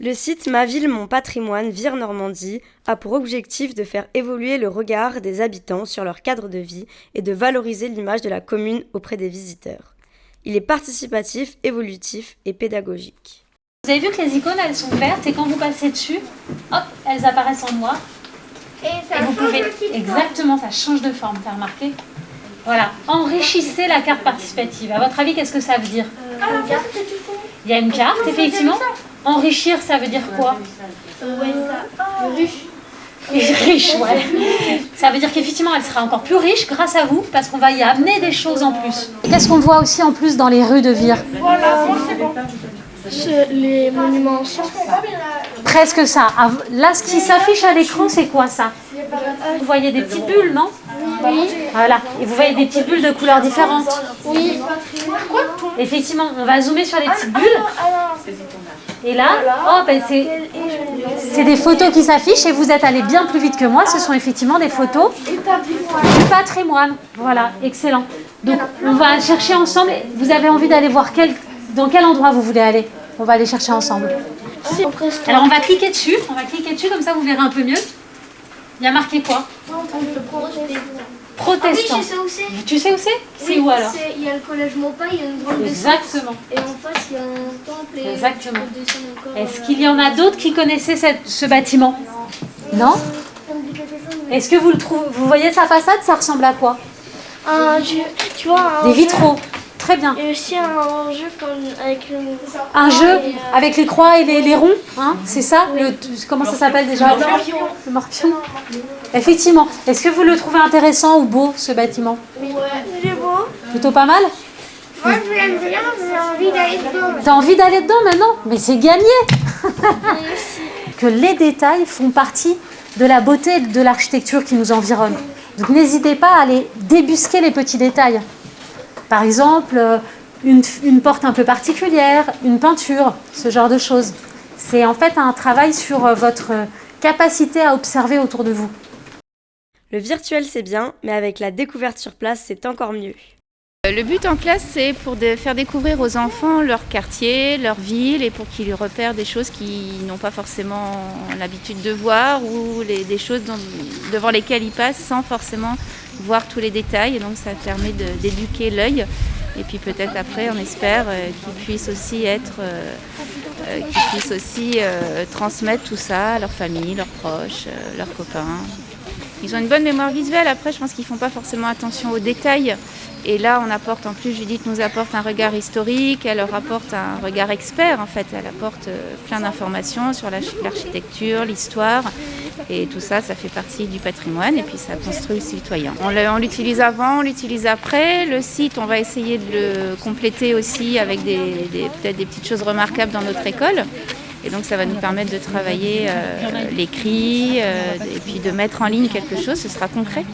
Le site Ma Ville Mon Patrimoine Vire Normandie a pour objectif de faire évoluer le regard des habitants sur leur cadre de vie et de valoriser l'image de la commune auprès des visiteurs. Il est participatif, évolutif et pédagogique. Vous avez vu que les icônes, elles sont vertes et quand vous passez dessus, hop, elles apparaissent en noir. Et vous pouvez... Exactement, ça change de forme, t'as remarqué? Voilà, enrichissez la carte participative. À votre avis, qu'est-ce que ça veut dire? Il y a une carte, effectivement. Enrichir, ça veut dire quoi? Riche, ouais. Ça veut dire qu'effectivement, elle sera encore plus riche grâce à vous, parce qu'on va y amener des choses en plus. Qu'est-ce qu'on voit aussi en plus dans les rues de Vire? Les monuments anciens. Presque ça. Là, ce qui s'affiche à l'écran, c'est quoi ça? Vous voyez des petites bulles, non? Oui. Voilà. Et vous voyez des petites bulles de couleurs différentes. Oui. Effectivement, on va zoomer sur les petites bulles. Et là, oh, ben c'est des photos qui s'affichent et vous êtes allé bien plus vite que moi. Ce sont effectivement des photos du patrimoine. Voilà, excellent. Donc, on va chercher ensemble. Vous avez envie d'aller voir dans quel endroit vous voulez aller? On va aller chercher ensemble. Alors, on va cliquer dessus. Comme ça, vous verrez un peu mieux. Il y a marqué quoi? Protestant. Ah oui, je sais où c'est. Tu sais où c'est? C'est où alors? Il y a le collège Maupas, il y a une grande Exactement. Et en face, il y a un temple. Et Exactement. tu peux descendre encore, Est-ce qu'il y en a d'autres qui connaissaient ce bâtiment? Non. Est-ce que vous voyez sa façade? Ça ressemble à quoi? Tu vois, Des vitraux. Très bien. Et aussi un jeu avec le... Un jeu avec les croix et les ronds, hein, c'est ça? Comment ça s'appelle déjà? Le morpion. Effectivement. Est-ce que vous le trouvez intéressant ou beau, ce bâtiment? Ouais, il est beau. Plutôt pas mal? Moi, je l'aime bien, j'ai envie d'aller dedans. T'as envie d'aller dedans maintenant? Mais c'est gagné. Que les détails font partie de la beauté de l'architecture qui nous environne. Donc n'hésitez pas à aller débusquer les petits détails. Par exemple, une porte un peu particulière, une peinture, ce genre de choses. C'est en fait un travail sur votre capacité à observer autour de vous. Le virtuel c'est bien, mais avec la découverte sur place c'est encore mieux. Le but en classe, c'est pour faire découvrir aux enfants leur quartier, leur ville et pour qu'ils repèrent des choses qu'ils n'ont pas forcément l'habitude de voir ou des choses devant lesquelles ils passent sans forcément voir tous les détails. Et donc ça permet d'éduquer l'œil et puis peut-être après on espère qu'ils puissent aussi transmettre tout ça à leur famille, leurs proches, leurs copains. Ils ont une bonne mémoire visuelle, après je pense qu'ils ne font pas forcément attention aux détails. Et là, on apporte, en plus, Judith nous apporte un regard historique, elle leur apporte un regard expert, en fait. Elle apporte plein d'informations sur l'architecture, l'histoire. Et tout ça, ça fait partie du patrimoine et puis ça construit le citoyen. On l'utilise avant, on l'utilise après. Le site, on va essayer de le compléter aussi avec peut-être des petites choses remarquables dans notre école. Et donc ça va nous permettre de travailler l'écrit et puis de mettre en ligne quelque chose, ce sera concret.